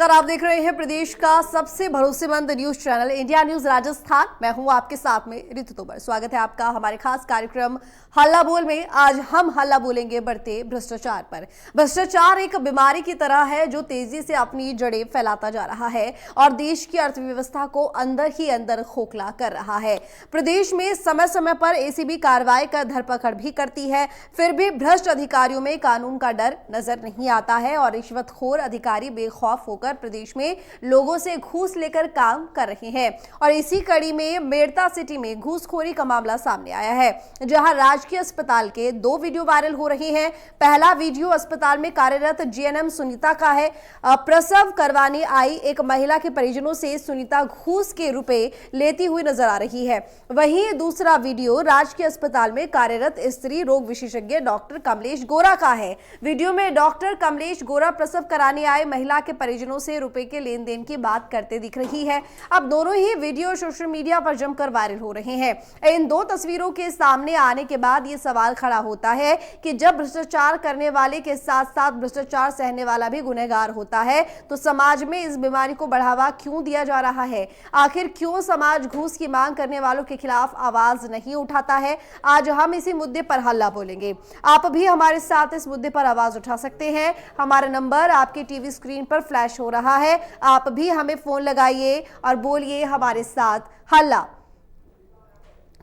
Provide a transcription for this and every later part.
नमस्कार, आप देख रहे हैं प्रदेश का सबसे भरोसेमंद news channel India news Rajasthan. मैं हूं आपके साथ में ऋतु तोमर। स्वागत है आपका हमारे खास कार्यक्रम हल्ला बोल में। आज हम हल्ला बोलेंगे बढ़ते भ्रष्टाचार पर। भ्रष्टाचार एक बीमारी की तरह है जो तेजी से अपनी जड़ें फैलाता जा रहा है और देश की अर्थव्यवस्था को अंदर ही अंदर खोखला कर रहा है। प्रदेश में समय समय पर एसीबी कार्रवाई कर धरपकड़ भी करती है, फिर भी भ्रष्ट अधिकारियों में कानून का डर नजर नहीं आता है और रिश्वतखोर अधिकारी बेखौफ होकर प्रदेश में लोगों से घूस लेकर काम कर रहे हैं। और इसी कड़ी में मेड़ता सिटी में घूसखोरी का मामला सामने आया है, जहां राजकीय अस्पताल के 2 वीडियो वायरल हो रहे हैं। पहला वीडियो अस्पताल में कार्यरत जीएनएम सुनीता का है। प्रसव करवाने आई एक महिला के परिजनों से सुनीता घूस के रुपए लेती हुई नजर आ रही है। वहीं दूसरा वीडियो राजकीय अस्पताल में कार्यरत स्त्री रोग विशेषज्ञ डॉक्टर कमलेश गोरा का है। वीडियो में डॉक्टर कमलेश गोरा प्रसव कराने आए महिला के परिजनों से रुपए के लेन देन की बात करते दिख रही है। अब दोनों ही वीडियो सोशल मीडिया पर जमकर वायरल हो रहे हैं। इन 2 तस्वीरों के सामने आने के बाद ये सवाल खड़ा होता है कि जब भ्रष्टाचार करने वाले के साथ साथ भ्रष्टाचार सहने वाला भी गुनहगार होता है तो समाज में इस बीमारी को बढ़ावा क्यों दिया जा रहा है? आखिर क्यों समाज घूस की मांग करने वालों के खिलाफ आवाज नहीं उठाता है? आज हम इसी मुद्दे पर हल्ला बोलेंगे। आप भी हमारे साथ इस मुद्दे पर आवाज उठा सकते हैं। हमारा नंबर आपके टीवी स्क्रीन पर फ्लैश हो रहा है। आप भी हमें फोन लगाइए और बोलिए हमारे साथ हल्ला।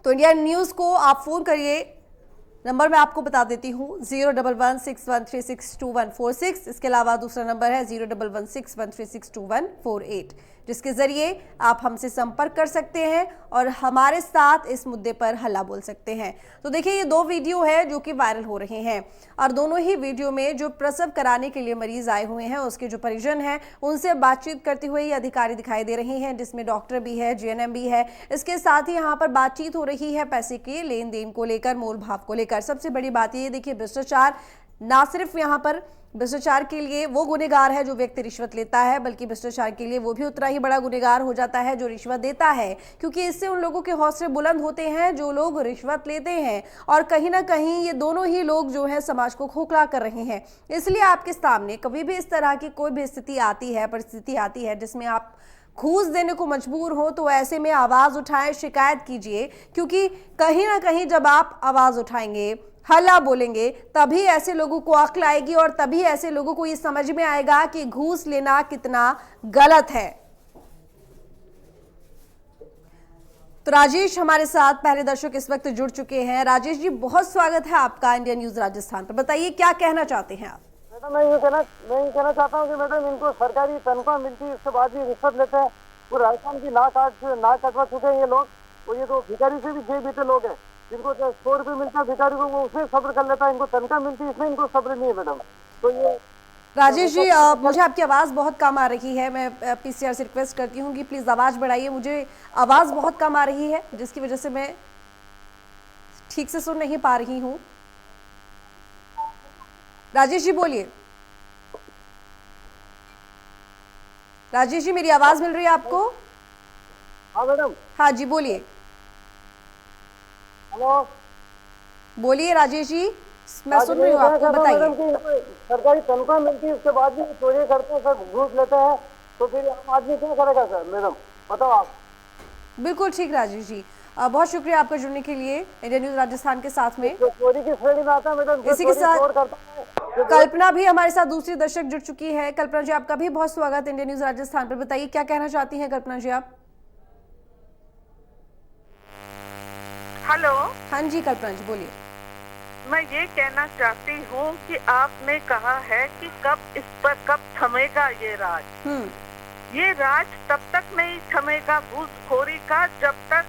तो इंडिया न्यूज को आप फोन करिए। नंबर मैं आपको बता देती हूँ 01161362146। इसके अलावा दूसरा नंबर है 01161362148, जिसके जरिए आप हमसे संपर्क कर सकते हैं और हमारे साथ इस मुद्दे पर हल्ला बोल सकते हैं। तो देखिए, ये 2 वीडियो है जो कि वायरल हो रहे हैं और दोनों ही वीडियो में जो प्रसव कराने के लिए मरीज आए हुए हैं उसके जो परिजन हैं उनसे बातचीत करते हुए ये अधिकारी दिखाई दे रहे हैं, जिसमें डॉक्टर भी है, जीएनएम भी है। इसके साथ ही यहाँ पर बातचीत हो रही है पैसे के लेन देन को लेकर, मोल भाव को लेकर। सबसे बड़ी बात ये देखिए, भ्रष्टाचार ना सिर्फ यहाँ पर भ्रष्टाचार के लिए वो गुनहगार है जो व्यक्ति रिश्वत लेता है, बल्कि भ्रष्टाचार के लिए वो भी उतना ही बड़ा गुनहगार हो जाता है जो रिश्वत देता है, क्योंकि इससे उन लोगों के हौसले बुलंद होते हैं जो लोग रिश्वत लेते हैं। और कहीं ना कहीं ये दोनों ही लोग जो है समाज को खोखला कर रहे हैं। इसलिए आपके सामने कभी भी इस तरह की कोई भी स्थिति आती है, परिस्थिति आती है जिसमें आप घूस देने को मजबूर हो, तो ऐसे में आवाज उठाएं, शिकायत कीजिए, क्योंकि कहीं ना कहीं जब आप आवाज उठाएंगे, हल्ला बोलेंगे, तभी ऐसे लोगों को अक्ल आएगी और तभी ऐसे लोगों को ये समझ में आएगा कि घूस लेना कितना गलत है। तो राजेश हमारे साथ पहले दर्शक इस वक्त जुड़ चुके हैं। राजेश जी, बहुत स्वागत है आपका इंडिया न्यूज राजस्थान पर। बताइए क्या कहना चाहते हैं आप? मैडम, मैं ये कहना चाहता हूँ कि मैडम इनको सरकारी तनख्वाह मिलती है, उसके बाद भी रिश्वत लेते हैं। वो राजस्थान की नाक कटवा चुके हैं ये लोग। और ये तो भिखारी से भी 6 बेटे लोग हैं जिनको 100 रुपये मिलता है भिखारी को, वो उसमें सब्र कर लेता है। इनको तनख्वाह मिलती है, इसमें इनको सब्र नहीं है मैडम। तो ये राजेश जी, मुझे आपकी आवाज़ बहुत कम आ रही है। मैं पीसीआर से रिक्वेस्ट करती हूँ कि प्लीज़ आवाज़ बढ़ाइए। मुझे आवाज़ बहुत कम आ रही है जिसकी वजह से मैं ठीक से सुन नहीं पा रही हूँ। राजेश जी बोलिए। राजेश जी, मेरी आवाज़ मिल रही है आपको? हाँ मैडम। हाँ जी, बोलिए। हेलो, बोलिए राजेश जी, मैं सुन रही हूँ आपको, बताइए। सरकारी तनख्वाह मिलती है, उसके बाद भी चोरी करते हैं सर, घूस लेते हैं, तो फिर आम आदमी क्या करेगा सर? मैडम बताओ आप। बिल्कुल ठीक राजेश जी, बहुत शुक्रिया आपका जुड़ने के लिए इंडिया न्यूज राजस्थान के साथ में। चोरी की श्रेणी में आता है मैडम। इसी के साथ कल्पना भी हमारे साथ दूसरी दर्शक जुड़ चुकी है। कल्पना जी, आपका भी बहुत स्वागत इंडिया न्यूज राजस्थान पर। बताइए क्या कहना चाहती हैं कल्पना जी आप? हेलो। हाँ जी कल्पना जी, बोलिए। मैं ये कहना चाहती हूँ कि आपने कहा है कि कब इस पर कब थमेगा ये राज। ये राज तब तक नहीं थमेगा घूसखोरी का जब तक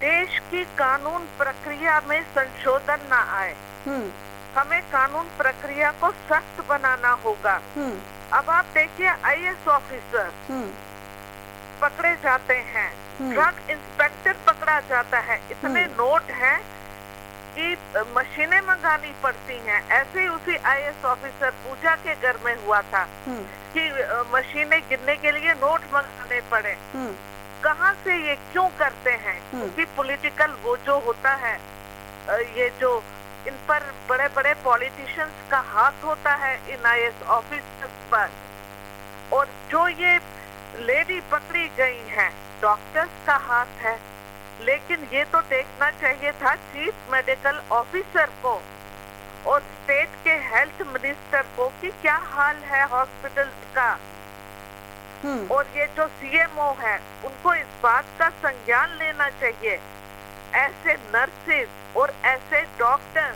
देश की कानून प्रक्रिया में संशोधन ना आए। हमें कानून प्रक्रिया को सख्त बनाना होगा। अब आप देखिए, आईएएस ऑफिसर पकड़े जाते हैं, ड्रग इंस्पेक्टर पकड़ा जाता है, इतने नोट हैं कि मशीनें मंगानी पड़ती हैं। ऐसे ही उसी आईएएस ऑफिसर पूजा के घर में हुआ था कि मशीनें गिनने के लिए नोट मंगाने पड़े। कहाँ से ये क्यों करते हैं? क्योंकि पॉलिटिकल वो जो होता है, ये जो इन पर बड़े बड़े पॉलिटिशियंस का हाथ होता है इन आईएएस ऑफिसर्स पर। और जो ये लेडी पकड़ी गई हैं, डॉक्टर्स का हाथ है, लेकिन ये तो देखना चाहिए था चीफ मेडिकल ऑफिसर को और स्टेट के हेल्थ मिनिस्टर को कि क्या हाल है हॉस्पिटल का। और ये जो सीएमओ है उनको इस बात का संज्ञान लेना चाहिए। ऐसे नर्सेज और ऐसे डॉक्टर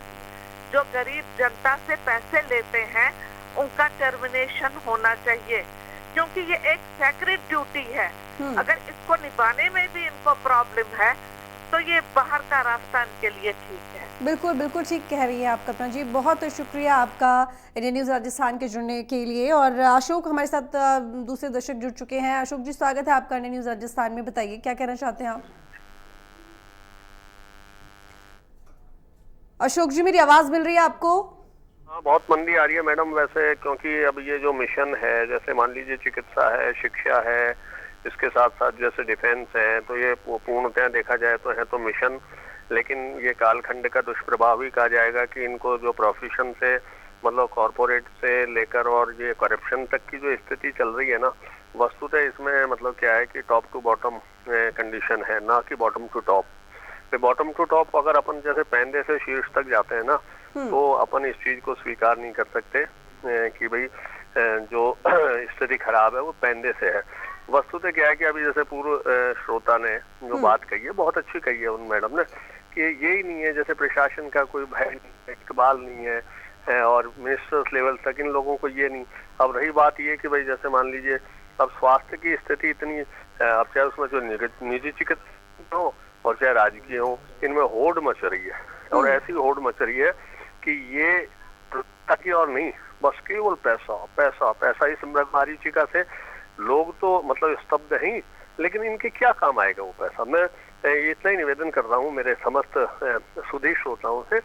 जो गरीब जनता से पैसे लेते हैं उनका टर्मिनेशन होना चाहिए, क्योंकि ये एक सैक्रेड ड्यूटी है। अगर इसको निभाने में भी इनको प्रॉब्लम है तो ये बाहर का रास्ता इनके लिए ठीक है। बिल्कुल बिल्कुल ठीक कह रही है आप कल्पना जी, बहुत शुक्रिया आपका इंडियन न्यूज़ राजस्थान के जुड़ने के लिए। और अशोक हमारे साथ दूसरे दर्शक जुड़ चुके हैं। अशोक जी, स्वागत है आपका इंडियन न्यूज़ राजस्थान में, बताइए क्या कहना चाहते हैं आप। अशोक जी, मेरी आवाज मिल रही है आपको? हाँ, बहुत मंदी आ रही है मैडम वैसे, क्योंकि अब ये जो मिशन है, जैसे मान लीजिए चिकित्सा है, शिक्षा है, इसके साथ साथ जैसे डिफेंस है, तो ये पूर्णतः देखा जाए तो है तो मिशन, लेकिन ये कालखंड का दुष्प्रभाव ही कहा जाएगा कि इनको जो प्रोफेशन से मतलब कॉरपोरेट से लेकर और ये करप्शन तक की जो स्थिति चल रही है ना, वस्तुतः इसमें मतलब क्या है कि टॉप टू बॉटम कंडीशन है, ना कि bottom to top. Bottom to top अगर अपन जैसे पैंदे से शीर्ष तक जाते हैं ना, तो अपन इस चीज को स्वीकार नहीं कर सकते कि भाई जो स्थिति खराब है वो पैंदे से है। वस्तुतः क्या है कि अभी जैसे पूर्व श्रोता ने जो बात कही है, बहुत अच्छी कही है उन मैडम ने, कि यही नहीं है, जैसे प्रशासन का कोई भय नहीं है, इकबाल नहीं है और मिनिस्टर्स लेवल तक इन लोगों को ये नहीं। अब रही बात ये कि भाई जैसे मान लीजिए अब स्वास्थ्य की स्थिति इतनी, अब चाहे उसमें जो निजी चिकित्सा हो और चाहे राजकीय हो, इनमें होड़ मच रही है। और ऐसी होड़ मच रही है कि ये की और नहीं, बस केवल पैसा पैसा पैसा। इस मरीचिका से लोग तो मतलब स्तब्ध हैं, लेकिन इनके क्या काम आएगा वो पैसा। मैं इतना ही निवेदन कर रहा हूँ मेरे समस्त सुधी श्रोताओं से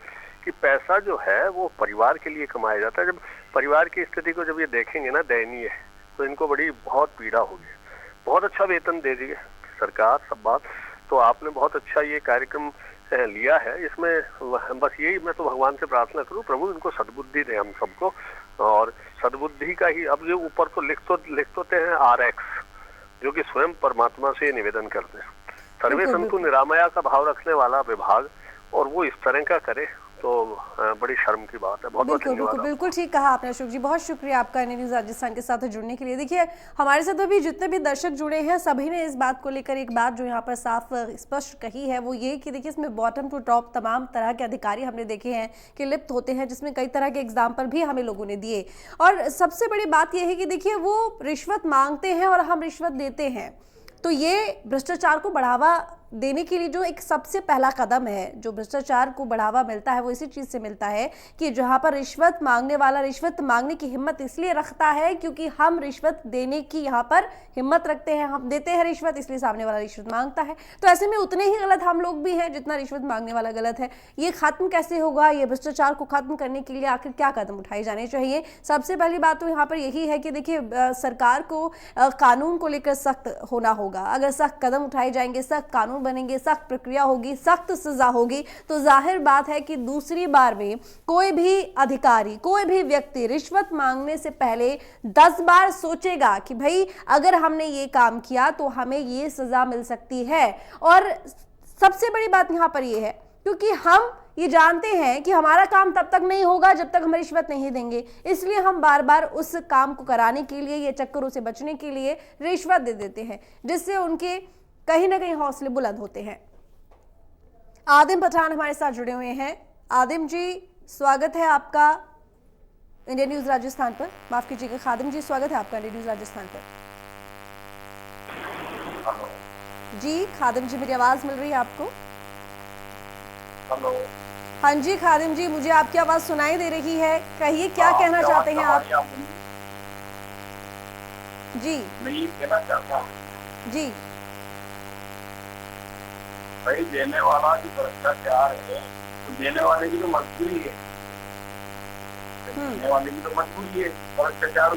कि पैसा जो है वो परिवार के लिए कमाया जाता है। जब परिवार की स्थिति को जब ये देखेंगे ना दयनीय, तो इनको बड़ी बहुत पीड़ा होगी। बहुत अच्छा वेतन दे दी सरकार, सब बात, तो आपने बहुत अच्छा ये कार्यक्रम लिया है। इसमें बस यही मैं तो भगवान से प्रार्थना करूं, प्रभु इनको सद्बुद्धि दे हम सबको, और सद्बुद्धि का ही अब ये ऊपर तो लिखते हैं RX, जो कि स्वयं परमात्मा से निवेदन करते हैं, सर्वे संतु निरामया का भाव रखने वाला विभाग, और वो इस तरह का करे तो बड़ी शर्म की बात है। बहुत बिल्कुल ठीक कहा आपने अशोक जी, बहुत शुक्रिया आपका इंडियन न्यूज़ राजस्थान के साथ जुड़ने के लिए। देखिए, हमारे साथ अभी जितने भी दर्शक जुड़े हैं सभी ने इस बात को लेकर एक बात जो यहाँ पर साफ स्पष्ट कही है, वो ये कि देखिए इसमें बॉटम टू टॉप तमाम तरह के अधिकारी हमने देखे हैं कि लिप्त होते हैं, जिसमें कई तरह के एग्जाम्पल भी हमें लोगों ने दिए। और सबसे बड़ी बात यह है कि देखिए वो रिश्वत मांगते हैं और हम रिश्वत देते हैं, तो ये भ्रष्टाचार को बढ़ावा देने के लिए जो एक सबसे पहला कदम है, जो भ्रष्टाचार को बढ़ावा मिलता है वो इसी चीज़ से मिलता है कि जहां पर रिश्वत मांगने वाला रिश्वत मांगने की हिम्मत इसलिए रखता है क्योंकि हम रिश्वत देने की यहाँ पर हिम्मत रखते हैं, हम देते हैं रिश्वत, इसलिए सामने वाला रिश्वत मांगता है। तो ऐसे में उतने ही गलत हम लोग भी हैं जितना रिश्वत मांगने वाला गलत है। ये खत्म कैसे होगा, ये भ्रष्टाचार को खत्म करने के लिए आखिर क्या कदम उठाए जाने चाहिए? सबसे पहली बात तो यहाँ पर यही है कि देखिए सरकार को कानून को लेकर सख्त होना होगा। अगर सख्त कदम उठाए जाएंगे, सख्त कानून बनेंगे, सख्त प्रक्रिया होगी, सख्त सजा होगी, तो जाहिर बात है कि दूसरी बार में कोई भी अधिकारी, कोई भी व्यक्ति रिश्वत मांगने से पहले 10 बार सोचेगा कि भाई अगर हमने ये काम किया तो हमें ये सजा मिल सकती है। और सबसे बड़ी बात यहां पर ये है क्योंकि हम ये जानते हैं कि हमारा काम तब तक नहीं होगा जब तक हम रिश्वत नहीं देंगे, इसलिए हम बार बार उस काम को कराने के लिए, ये चक्करों से बचने के लिए रिश्वत दे देते हैं, जिससे उनके कहीं ना कहीं हौसले बुलंद होते हैं। आदिम पठान हमारे साथ जुड़े हुए हैं। आदिम जी, स्वागत है आपका इंडियन न्यूज राजस्थान पर। माफ कीजिएगा खादिम जी, स्वागत है आपका इंडियन न्यूज राजस्थान पर। जी खादिम जी, मेरी आवाज मिल रही है आपको? हेलो। हाँ जी खादिम जी, मुझे आपकी आवाज सुनाई दे रही है, कहिए क्या कहना चाहते हैं आप? जी मैं ये कहना चाहता हूँ जी, भाई देने वाला जो भ्रष्टाचार है, तो देने वाले की तो मजबूरी है, देने वाले की तो मजबूरी है। भ्रष्टाचार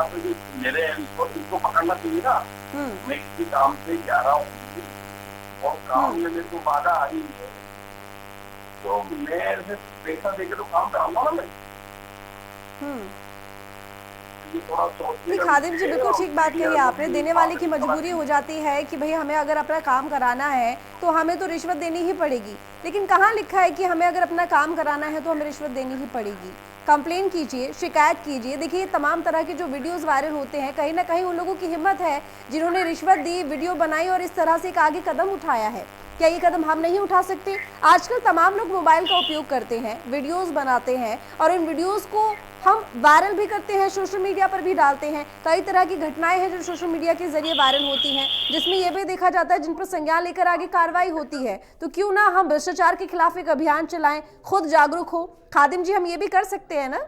तो जो ले रहे हैं इसको पकड़ना चाहिए ना। मैं किसी काम से जा रहा हूँ और काम में मेरे को बाधा आ रही है, तो मैं ऐसे पैसा देकर तो काम कराऊंगा ना मैं। जी खादिम जी, बिल्कुल ठीक बात कही आपने। देने वाले की मजबूरी हो जाती है कि भाई हमें अगर अपना काम कराना है तो हमें तो रिश्वत देनी ही पड़ेगी, लेकिन कहाँ लिखा है कि हमें अगर अपना काम कराना है तो हमें रिश्वत देनी ही पड़ेगी। कंप्लेन कीजिए, शिकायत कीजिए। देखिए तमाम तरह के जो वीडियोस वायरल होते हैं, कहीं ना कहीं उन लोगों की हिम्मत है जिन्होंने रिश्वत दी, वीडियो बनाई और इस तरह से एक आगे कदम उठाया है। क्या ये कदम हम नहीं उठा सकते? आजकल तमाम लोग मोबाइल का उपयोग करते हैं, वीडियोस बनाते हैं और इन वीडियोस को हम वायरल भी करते हैं, सोशल मीडिया पर भी डालते हैं। कई तरह की घटनाएं हैं जो सोशल मीडिया के जरिए वायरल होती हैं, जिसमें यह भी देखा जाता है जिन पर संज्ञान लेकर आगे कार्रवाई होती है। तो क्यों ना हम भ्रष्टाचार के खिलाफ एक अभियान चलाएं, खुद जागरूक हो। खादिम जी, हम ये भी कर सकते हैं ना?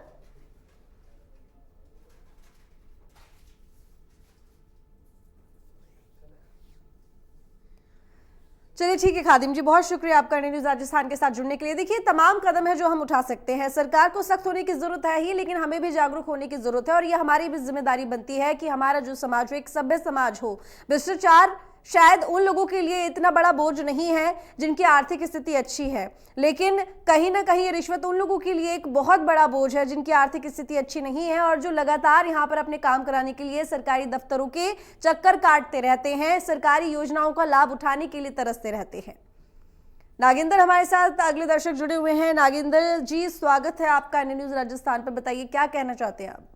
चलिए ठीक है खादिम जी, बहुत शुक्रिया आपका इंडिया न्यूज राजस्थान के साथ जुड़ने के लिए। देखिए तमाम कदम है जो हम उठा सकते हैं। सरकार को सख्त होने की जरूरत है ही, लेकिन हमें भी जागरूक होने की जरूरत है और ये हमारी भी जिम्मेदारी बनती है कि हमारा जो समाज हो एक सभ्य समाज हो। भ्रष्टाचार शायद उन लोगों के लिए इतना बड़ा बोझ नहीं है जिनकी आर्थिक स्थिति अच्छी है, लेकिन कहीं ना कहीं ये रिश्वत उन लोगों के लिए एक बहुत बड़ा बोझ है जिनकी आर्थिक स्थिति अच्छी नहीं है और जो लगातार यहाँ पर अपने काम कराने के लिए सरकारी दफ्तरों के चक्कर काटते रहते हैं, सरकारी योजनाओं का लाभ उठाने के लिए तरसते रहते हैं। नागेंद्र हमारे साथ अगले दर्शक जुड़े हुए हैं। नागेंद्र जी, स्वागत है आपका इंडिया न्यूज राजस्थान पर। बताइए क्या कहना चाहते हैं आप?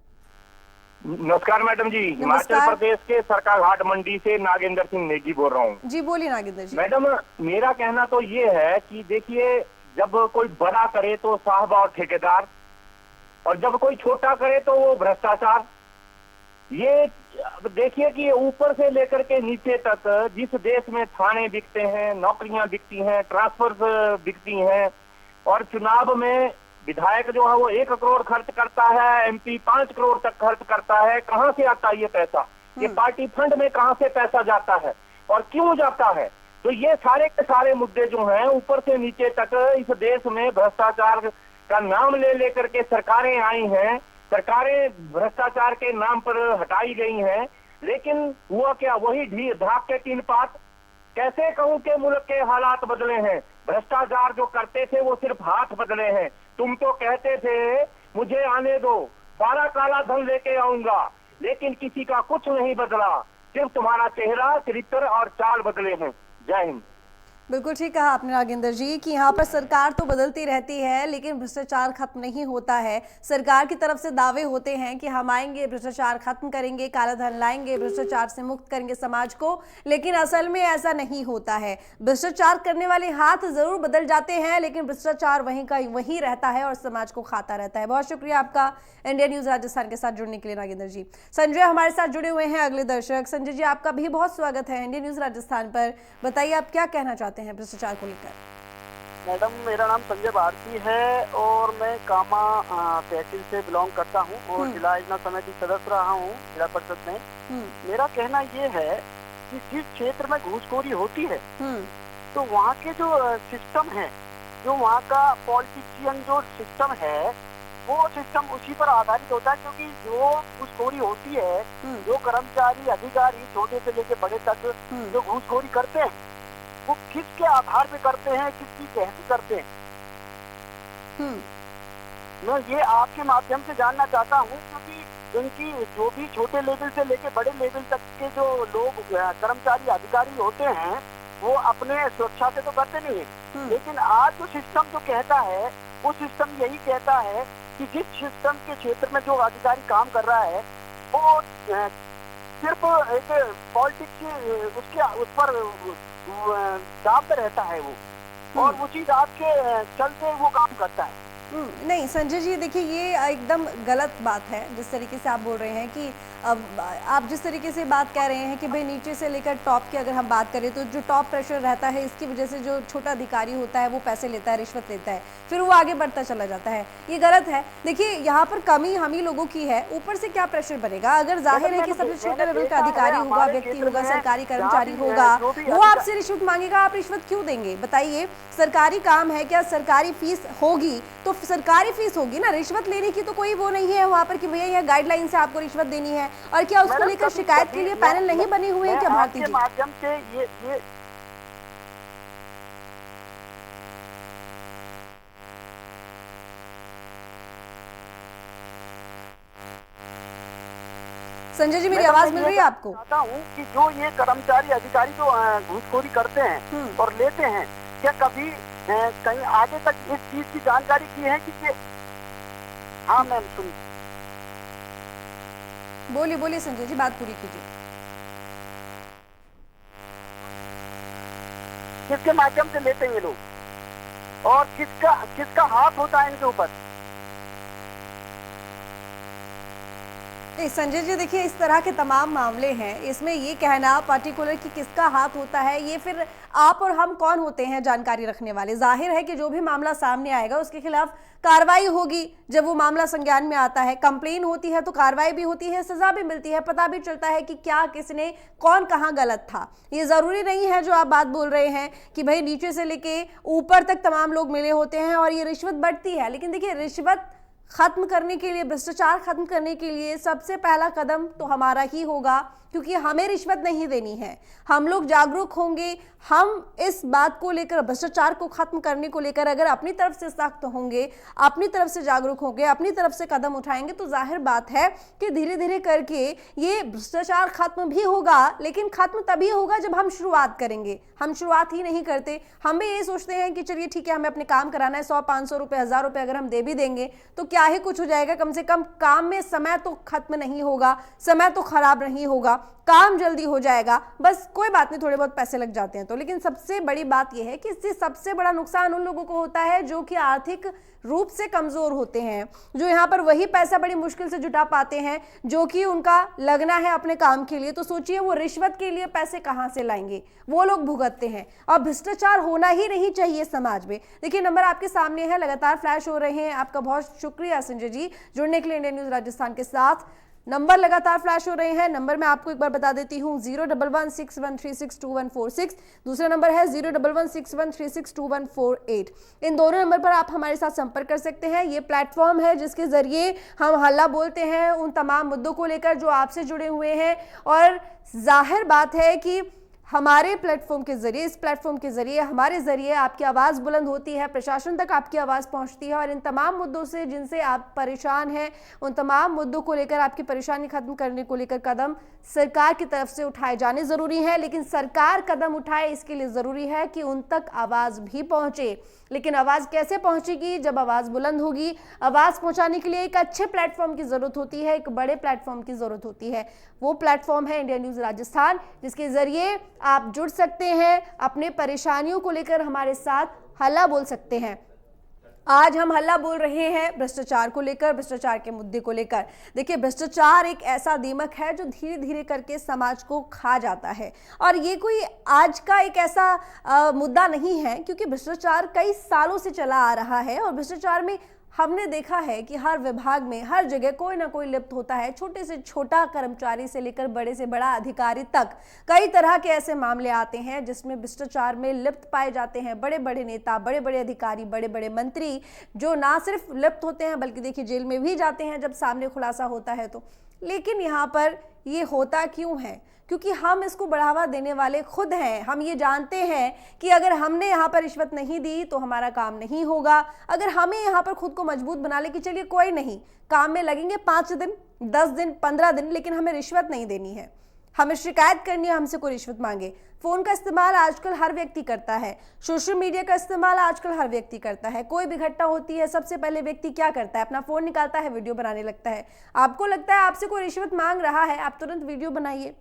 नमस्कार मैडम जी, हिमाचल प्रदेश के सरकाघाट मंडी से नागेंद्र सिंह नेगी बोल रहा हूँ जी। बोलिए नागेंद्र जी। मैडम, मेरा कहना तो ये है कि देखिए, जब कोई बड़ा करे तो साहब और ठेकेदार, और जब कोई छोटा करे तो वो भ्रष्टाचार। ये देखिए कि ऊपर से लेकर के नीचे तक जिस देश में थाने बिकते हैं, नौकरियां बिकती हैं, ट्रांसफर बिकती हैं और चुनाव में विधायक जो है वो 1 करोड़ खर्च करता है, एमपी 5 करोड़ तक खर्च करता है। कहां से आता है ये पैसा? ये पार्टी फंड में कहां से पैसा जाता है और क्यों जाता है? तो ये सारे के सारे मुद्दे जो हैं ऊपर से नीचे तक इस देश में भ्रष्टाचार का नाम ले लेकर के सरकारें आई हैं। सरकारें भ्रष्टाचार के नाम पर हटाई गई हैं, लेकिन हुआ क्या? वही धाक के 3 पात। कैसे कहूं कि मुल्क के हालात बदले हैं? भ्रष्टाचार जो करते थे वो सिर्फ हाथ बदले हैं। तुम तो कहते थे मुझे आने दो, सारा काला धन लेके आऊंगा, लेकिन किसी का कुछ नहीं बदला, सिर्फ तुम्हारा चेहरा, चरित्र और चाल बदले हैं। जय हिंद। बिल्कुल ठीक कहा आपने नागेंद्र जी कि यहाँ पर सरकार तो बदलती रहती है लेकिन भ्रष्टाचार खत्म नहीं होता है। सरकार की तरफ से दावे होते हैं कि हम आएंगे, भ्रष्टाचार खत्म करेंगे, काला धन लाएंगे, भ्रष्टाचार से मुक्त करेंगे समाज को, लेकिन असल में ऐसा नहीं होता है। भ्रष्टाचार करने वाले हाथ जरूर बदल जाते हैं, लेकिन भ्रष्टाचार वहीं का वहीं रहता है और समाज को खाता रहता है। बहुत शुक्रिया आपका इंडिया न्यूज राजस्थान के साथ जुड़ने के लिए नागेंद्र जी। संजय हमारे साथ जुड़े हुए हैं अगले दर्शक। संजय जी, आपका भी बहुत स्वागत है इंडिया न्यूज राजस्थान पर। बताइए आप क्या कहना चाहते हैं भ्रष्टाचार को लेकर? मैडम, मेरा नाम संजय भारती है और मैं कामा तहसील से बिलोंग करता हूँ और जिला योजना समिति सदस्य रहा हूँ जिला परिषद में। मेरा कहना ये है कि जिस क्षेत्र में घूसखोरी होती है तो वहाँ के जो सिस्टम है, जो वहाँ का पॉलिटिशियन जो सिस्टम है, वो सिस्टम उसी पर आधारित होता है। क्योंकि जो घूसखोरी होती है, जो कर्मचारी अधिकारी छोटे से लेकर बड़े तक जो घूसखोरी करते हैं, वो किसके आधार पे करते हैं, किसकी कहती करते हैं? मैं ये आपके माध्यम से जानना चाहता हूँ, क्योंकि इनकी जो भी छोटे लेवल से लेके बड़े लेवल तक के जो लोग कर्मचारी अधिकारी होते हैं, वो अपने सुरक्षा से तो करते नहीं है, लेकिन आज जो सिस्टम जो कहता है, वो सिस्टम यही कहता है कि जिस सिस्टम के क्षेत्र में जो अधिकारी काम कर रहा है, वो सिर्फ एक पॉलिटिक्स उसके उस पर दाब पे रहता है वो, और उसी दाब के चलते वो काम करता है। नहीं संजय जी, देखिए ये एकदम गलत बात है जिस तरीके से आप बोल रहे हैं कि अब आप जिस तरीके से बात कह रहे हैं कि भाई नीचे से लेकर टॉप की अगर हम बात करें तो जो टॉप प्रेशर रहता है, इसकी वजह से जो छोटा अधिकारी होता है वो पैसे लेता है, रिश्वत लेता है, फिर वो आगे बढ़ता चला जाता है। ये गलत है। देखिए यहाँ पर कमी हम ही लोगों की है, ऊपर से क्या प्रेशर बनेगा? अगर जाहिर है कि सबसे छोटे लेवल का अधिकारी होगा, व्यक्ति होगा, सरकारी कर्मचारी होगा, वो आपसे रिश्वत मांगेगा, आप रिश्वत क्यों देंगे? बताइए, सरकारी काम है, क्या सरकारी फीस होगी तो सरकारी फीस होगी ना, रिश्वत लेने की तो कोई वो नहीं है वहाँ पर कि भैया यह गाइडलाइन से आपको रिश्वत देनी है। और क्या उसको लेकर शिकायत के लिए पैनल नहीं बने हुए हैं क्या भारती जी? माध्यम से ये संजय जी, मेरी आवाज मिल रही है आपको? चाहता हूँ कि जो ये कर्मचारी अधिकारी जो घूसखोरी करते हैं और लेते हैं, क्या कभी कहीं आगे तक इस चीज की जानकारी की है कि हाँ मैम सुन बोलिए बोलिए संजय जी, बात पूरी कीजिए। किसके माध्यम से लेते हैं ये लोग और किसका हाथ होता है इनके ऊपर? संजय जी देखिए, इस तरह के तमाम मामले हैं, इसमें ये कहना पर्टिकुलर कि किसका हाथ होता है, ये फिर आप और हम कौन होते हैं जानकारी रखने वाले। जाहिर है कि जो भी मामला सामने आएगा उसके खिलाफ कार्रवाई होगी। जब वो मामला संज्ञान में आता है, कंप्लेन होती है तो कार्रवाई भी होती है, सजा भी मिलती है, पता भी चलता है कि क्या किसने कौन कहाँ गलत था। ये जरूरी नहीं है जो आप बात बोल रहे हैं कि भाई नीचे से लेके ऊपर तक तमाम लोग मिले होते हैं और ये रिश्वत बढ़ती है। लेकिन देखिए, रिश्वत खत्म करने के लिए, भ्रष्टाचार खत्म करने के लिए सबसे पहला कदम तो हमारा ही होगा, क्योंकि हमें रिश्वत नहीं देनी है। हम लोग जागरूक होंगे, हम इस बात को लेकर, भ्रष्टाचार को खत्म करने को लेकर अगर अपनी तरफ से सख्त होंगे, अपनी तरफ से जागरूक होंगे, अपनी तरफ से कदम उठाएंगे, तो जाहिर बात है कि धीरे धीरे करके ये भ्रष्टाचार खत्म भी होगा। लेकिन खत्म तभी होगा जब हम शुरुआत करेंगे। हम शुरुआत ही नहीं करते। हम भी ये सोचते हैं कि चलिए ठीक है, हमें अपने काम कराना है, 100-500 रुपए, 1000 रुपए अगर हम दे भी देंगे तो क्या ही कुछ हो जाएगा। कम से कम काम में समय तो खत्म नहीं होगा, समय तो खराब नहीं होगा, काम जल्दी हो जाएगा, बस कोई बात नहीं, थोड़े बहुत पैसे लग जाते हैं तो। लेकिन सबसे बड़ी बात यह है कि इससे सबसे बड़ा नुकसान उन लोगों को होता है जो कि आर्थिक रूप से कमजोर होते हैं, जो यहाँ पर वही पैसा बड़ी मुश्किल से जुटा पाते हैं जो कि उनका लगना है अपने काम के लिए। तो सोचिए वो रिश्वत के लिए पैसे कहाँ से लाएंगे, वो लोग भुगतते हैं। और भ्रष्टाचार होना ही नहीं चाहिए समाज में। देखिए, नंबर आपके सामने है, लगातार फ्लैश हो रहे हैं। आपका बहुत शुक्रिया संजय जी जुड़ने के लिए इंडियन न्यूज राजस्थान के साथ। नंबर लगातार फ्लैश हो रहे हैं। नंबर मैं आपको एक बार बता देती हूँ, 01161362146। दूसरा नंबर है 01161362148। इन दोनों नंबर पर आप हमारे साथ संपर्क कर सकते हैं। ये प्लेटफॉर्म है जिसके जरिए हम हल्ला बोलते हैं उन तमाम मुद्दों को लेकर जो आपसे जुड़े हुए हैं। और जाहिर बात है कि हमारे प्लेटफॉर्म के जरिए, इस प्लेटफॉर्म के जरिए, हमारे जरिए आपकी आवाज़ बुलंद होती है, प्रशासन तक आपकी आवाज़ पहुंचती है। और इन तमाम मुद्दों से जिनसे आप परेशान हैं, उन तमाम मुद्दों को लेकर, आपकी परेशानी खत्म करने को लेकर कदम सरकार की तरफ से उठाए जाने ज़रूरी है। लेकिन सरकार कदम उठाए इसके लिए ज़रूरी है कि उन तक आवाज़ भी पहुँचे। लेकिन आवाज़ कैसे पहुँचेगी? जब आवाज़ बुलंद होगी। आवाज़ पहुँचाने के लिए एक अच्छे प्लेटफॉर्म की ज़रूरत होती है, एक बड़े प्लेटफॉर्म की ज़रूरत होती है। वो प्लेटफॉर्म है इंडियन न्यूज़ राजस्थान, जिसके ज़रिए आप जुड़ सकते हैं, अपने परेशानियों को लेकर हमारे साथ हल्ला बोल सकते हैं। आज हम हल्ला बोल रहे हैं भ्रष्टाचार को लेकर, भ्रष्टाचार के मुद्दे को लेकर। देखिए, भ्रष्टाचार एक ऐसा दीमक है जो धीरे धीरे करके समाज को खा जाता है। और ये कोई आज का एक ऐसा मुद्दा नहीं है, क्योंकि भ्रष्टाचार कई सालों से चला आ रहा है। और भ्रष्टाचार में हमने देखा है कि हर विभाग में, हर जगह कोई ना कोई लिप्त होता है। छोटे से छोटा कर्मचारी से लेकर बड़े से बड़ा अधिकारी तक कई तरह के ऐसे मामले आते हैं जिसमें भ्रष्टाचार में लिप्त पाए जाते हैं बड़े बड़े नेता, बड़े बड़े अधिकारी, बड़े बड़े मंत्री, जो ना सिर्फ लिप्त होते हैं बल्कि देखिए जेल में भी जाते हैं जब सामने खुलासा होता है तो। लेकिन यहाँ पर ये होता क्यों है? क्योंकि हम इसको बढ़ावा देने वाले खुद हैं। हम ये जानते हैं कि अगर हमने यहाँ पर रिश्वत नहीं दी तो हमारा काम नहीं होगा। अगर हमें यहाँ पर खुद को मजबूत बना ले कि चलिए कोई नहीं, काम में लगेंगे 5 दिन, 10 दिन, 15 दिन, लेकिन हमें रिश्वत नहीं देनी है, हमें शिकायत करनी है, हमसे कोई रिश्वत मांगे। फोन का इस्तेमाल आजकल हर व्यक्ति करता है, सोशल मीडिया का इस्तेमाल आजकल हर व्यक्ति करता है। कोई भी घटना होती है, सबसे पहले व्यक्ति क्या करता है? अपना फोन निकालता है, वीडियो बनाने लगता है। आपको लगता है आपसे कोई रिश्वत मांग रहा है, आप तुरंत वीडियो बनाइए,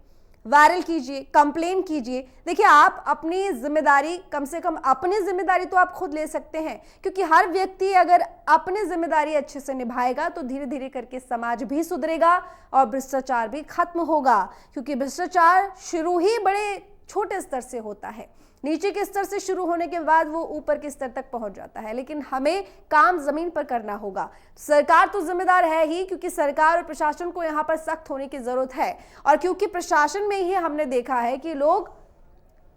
वायरल कीजिए, कंप्लेन कीजिए। देखिए, आप अपनी जिम्मेदारी, कम से कम अपनी जिम्मेदारी तो आप खुद ले सकते हैं, क्योंकि हर व्यक्ति अगर अपनी जिम्मेदारी अच्छे से निभाएगा तो धीरे धीरे करके समाज भी सुधरेगा और भ्रष्टाचार भी खत्म होगा। क्योंकि भ्रष्टाचार शुरू ही बड़े छोटे स्तर से होता है, नीचे के स्तर से शुरू होने के बाद वो ऊपर के स्तर तक पहुंच जाता है। लेकिन हमें काम जमीन पर करना होगा। सरकार तो जिम्मेदार है ही, क्योंकि सरकार और प्रशासन को यहाँ पर सख्त होने की जरूरत है। और क्योंकि प्रशासन में ही हमने देखा है कि लोग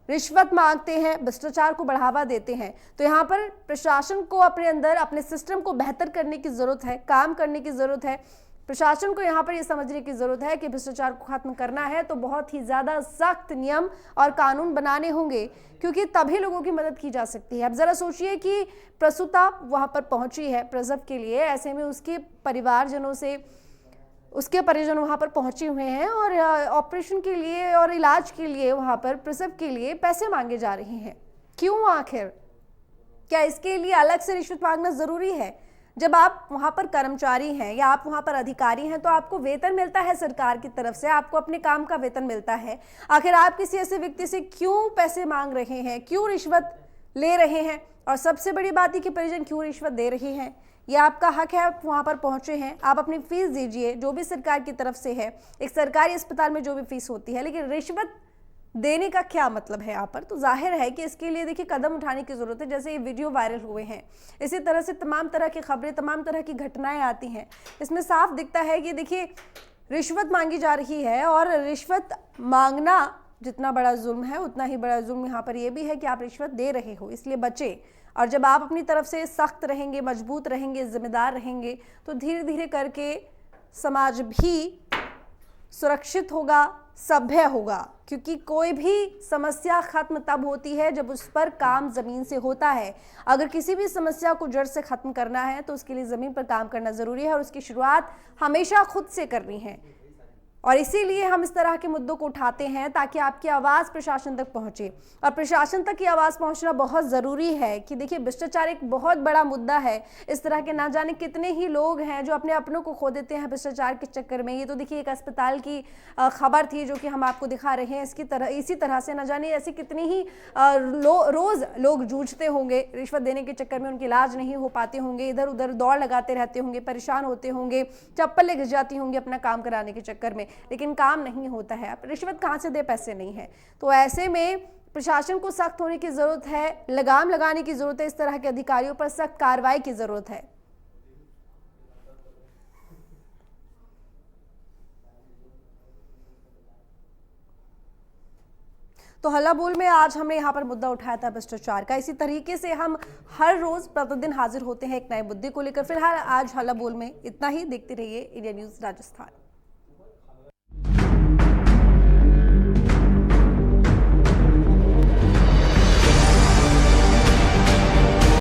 रिश्वत मांगते हैं, भ्रष्टाचार को बढ़ावा देते हैं, तो यहाँ पर प्रशासन को अपने अंदर अपने सिस्टम को बेहतर करने की जरूरत है, काम करने की जरूरत है। प्रशासन को यहाँ पर यह समझने की जरूरत है कि भ्रष्टाचार को खत्म करना है तो बहुत ही ज्यादा सख्त नियम और कानून बनाने होंगे, क्योंकि तभी लोगों की मदद की जा सकती है। अब जरा सोचिए कि प्रसूता वहां पर पहुंची है प्रसव के लिए, ऐसे में उसके परिवारजनों से, उसके परिजन वहां पर पहुंचे हुए हैं और ऑपरेशन के लिए और इलाज के लिए वहां पर प्रसव के लिए पैसे मांगे जा रहे हैं। क्यों आखिर? क्या इसके लिए अलग से रिश्वत मांगना जरूरी है? जब आप वहां पर कर्मचारी हैं या आप वहां पर अधिकारी हैं तो आपको वेतन मिलता है सरकार की तरफ से, आपको अपने काम का वेतन मिलता है। आखिर आप किसी ऐसे व्यक्ति से क्यों पैसे मांग रहे हैं, क्यों रिश्वत ले रहे हैं? और सबसे बड़ी बात है कि परिजन क्यों रिश्वत दे रहे हैं? यह आपका हक है, आप वहां पर पहुंचे हैं, आप अपनी फीस दीजिए जो भी सरकार की तरफ से है, एक सरकारी अस्पताल में जो भी फीस होती है। लेकिन रिश्वत देने का क्या मतलब है यहाँ पर? तो जाहिर है कि इसके लिए देखिए कदम उठाने की जरूरत है। जैसे ये वीडियो वायरल हुए हैं, इसी तरह से तमाम तरह की खबरें, तमाम तरह की घटनाएं आती हैं। इसमें साफ दिखता है कि देखिए रिश्वत मांगी जा रही है और रिश्वत मांगना जितना बड़ा जुल्म है उतना ही बड़ा जुल्म यहाँ पर यह भी है कि आप रिश्वत दे रहे हो, इसलिए बचे। और जब आप अपनी तरफ से सख्त रहेंगे, मजबूत रहेंगे, जिम्मेदार रहेंगे तो धीरे धीरे करके समाज भी सुरक्षित होगा, सभ्य होगा। क्योंकि कोई भी समस्या खत्म तब होती है जब उस पर काम जमीन से होता है। अगर किसी भी समस्या को जड़ से खत्म करना है तो उसके लिए जमीन पर काम करना जरूरी है और उसकी शुरुआत हमेशा खुद से करनी है। और इसीलिए हम इस तरह के मुद्दों को उठाते हैं ताकि आपकी आवाज़ प्रशासन तक पहुंचे। और प्रशासन तक की आवाज़ पहुंचना बहुत ज़रूरी है कि देखिए भ्रष्टाचार एक बहुत बड़ा मुद्दा है। इस तरह के ना जाने कितने ही लोग हैं जो अपने अपनों को खो देते हैं भ्रष्टाचार के चक्कर में। ये तो देखिए एक अस्पताल की खबर थी जो कि हम आपको दिखा रहे हैं। इसी तरह से ना जाने ऐसी कितनी ही रोज़ लोग जूझते होंगे रिश्वत देने के चक्कर में, उनके इलाज नहीं हो पाते होंगे, इधर उधर दौड़ लगाते रहते होंगे, परेशान होते होंगे, चप्पलें घिस जाती होंगी अपना काम कराने के चक्कर में, लेकिन काम नहीं होता है। आप रिश्वत कहां से दे? पैसे नहीं है। तो ऐसे में प्रशासन को सख्त होने की जरूरत है, लगाम लगाने की जरूरत है, इस तरह के अधिकारियों पर सख्त कार्रवाई की जरूरत है। तो हल्ला बोल में आज हमने यहाँ पर मुद्दा उठाया था भ्रष्टाचार का। इसी तरीके से हम हर रोज प्रतिदिन हाजिर होते हैं एक नए मुद्दे को लेकर। फिलहाल आज हल्ला बोल में इतना ही। देखते रहिए इंडिया न्यूज़ राजस्थान।